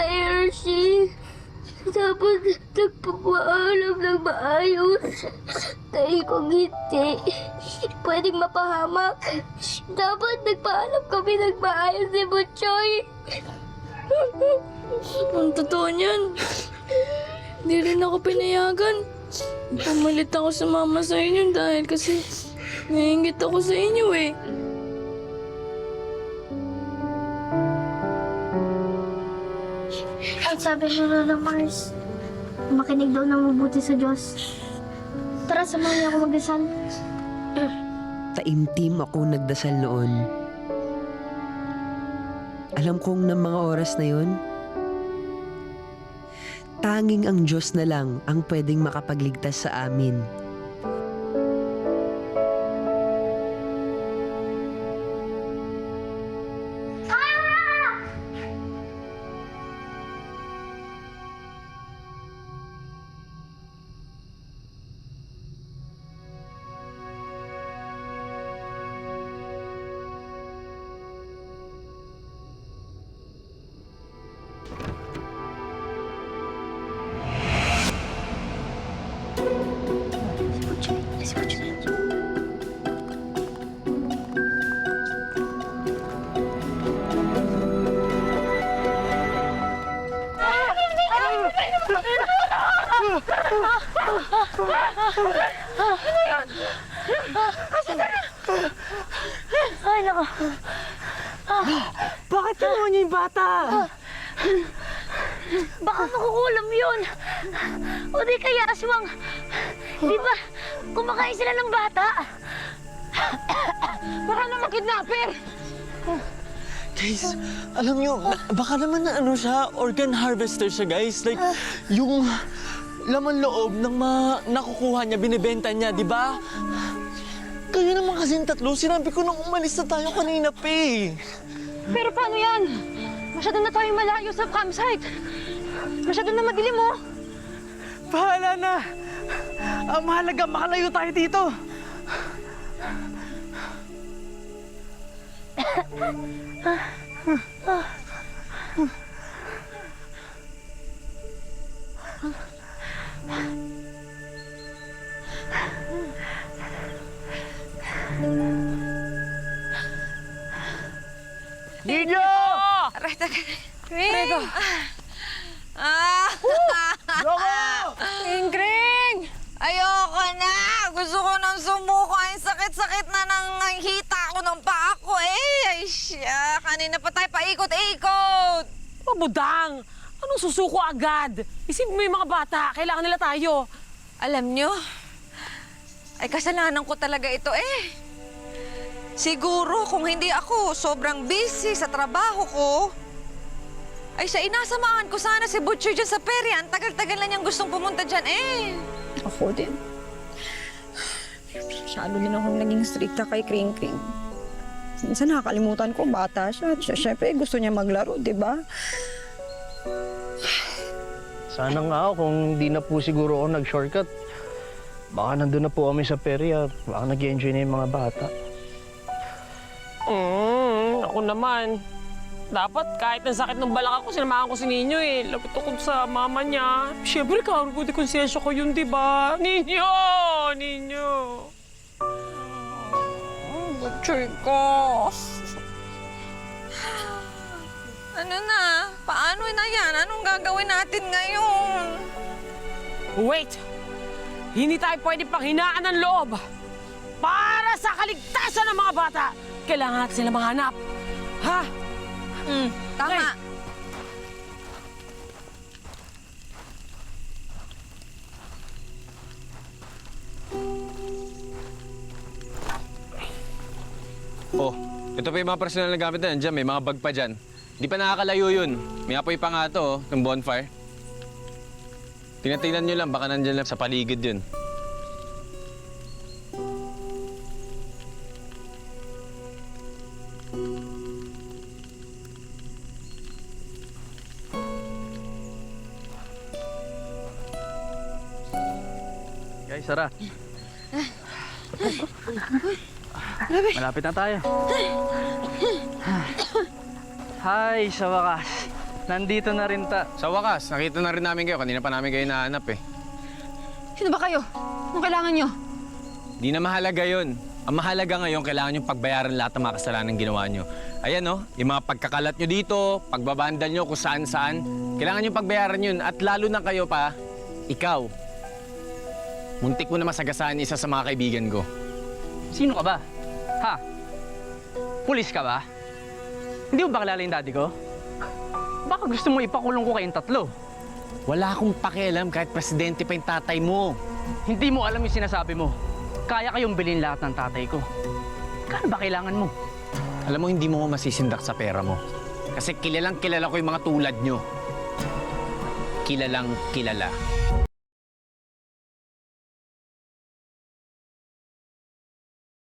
kay Hershey. Dapat nagpapaalam ng maayos. Dahil kung hindi, pwedeng mapahamak. Dapat nagpaalam kami ng maayos ni Butchoy. Ang totoo niyan. Hindi rin ako pinayagan. Pumalit ako sa mama sa inyo dahil kasi naiingit ako sa inyo eh. Ang sabi ni Lola Mars, makinig daw ng mabuti sa Diyos. Tara, samahan niyo ako magdasal. Taimtim ako nagdasal noon. Alam kong ng mga oras na yun, tanging ang Diyos na lang ang pwedeng makapagligtas sa amin. Ay, nako. Bakit kinuha niyo yung bata? Baka makukulam yun. O di kaya aswang. Di ba, kumakain sila ng bata? Baka naman kidnapper. Guys, alam nyo, baka naman na ano siya, organ harvester siya, guys. Like, yung laman loob ng nakukuha niya, binibenta niya, di ba? Kayo naman kasing tatlo, sinabi ko nang umalis na tayo kanina pa eh. Pero paano yan? Masyado na tayong malayo sa campsite. Masyado na madilim, oh. Bahala na. Ang mahalaga, makalayo tayo dito. Ninyo! Aray, taga. Rego! Ingring! Ayoko na! Gusto ko nang sumuko. Ay, sakit-sakit na nang hita ko ng paa ko eh. Ay, siya. Kanina pa tayo paikot-ikot. Pabudang! Anong susuko agad? Isipin mo yung mga bata. Kailangan nila tayo. Alam nyo, ay kasalanan ko talaga ito eh. Siguro kung hindi ako sobrang busy sa trabaho ko, ay siya inasamahan ko sana si Butcher dyan sa perya. Ang tagal-tagal na niyang gustong pumunta dyan eh. Ako din. Masyado din akong naging stricta kay Kring Kring. Minsan nakakalimutan ko, bata siya. Siyempre gusto niya maglaro, di ba? Sana nga ako kung di na po siguro ako nag-shortcut. Baka nandun na po kami sa perya. Baka nag-enjoy na yung mga bata. Ako naman. Dapat kahit ang sakit ng balak ako, sinamahan ko si Ninyo eh. Lapit ako sa mama niya. Siyempre, karoon di konsensya ko yun, di ba? Ninyo! Ninyo! Butcher ko. Ano na? Paano na yan? Anong gagawin natin ngayon? Wait! Hindi tayo pwede panghinaan ng loob. Para sa kaligtasan ng mga bata, kailangan natin sila mahanap. Ha? Tama. Okay. Oh, ito pa yung mga personal na gamit na yan. Diyan, may mga bag pa dyan. Di pa nakakalayo yun. May apoy pa nga ito, ng bonfire. Tingnan nyo lang, baka nandyan lang sa paligid yun. Guys, Sara. Malapit na tayo. Hi, sa wakas. Nandito na rin ta. Sa wakas, nakita na rin namin kayo. Kanina pa namin kayo nahanap eh. Sino ba kayo? Anong kailangan nyo? Di na mahalaga yun. Ang mahalaga ngayon, kailangan nyo pagbayaran lahat ng mga kasalanan ginawa nyo. Ayan no, yung mga pagkakalat nyo dito, pagbabandal nyo kung saan-saan, kailangan nyo pagbayaran yun. At lalo na kayo pa, ikaw. Muntik mo na masagasaan isa sa mga kaibigan ko. Sino ka ba? Ha? Pulis ka ba? Hindi mo ba kilala yung daddy ko? Baka gusto mo ipakulong ko kayong tatlo. Wala akong pakialam kahit presidente pa yung tatay mo. Hindi mo alam yung sinasabi mo. Kaya kayong bilhin lahat ng tatay ko. Kano ba kailangan mo? Alam mo, hindi mo masisindak sa pera mo. Kasi kilalang kilala ko yung mga tulad nyo. Kilalang kilala.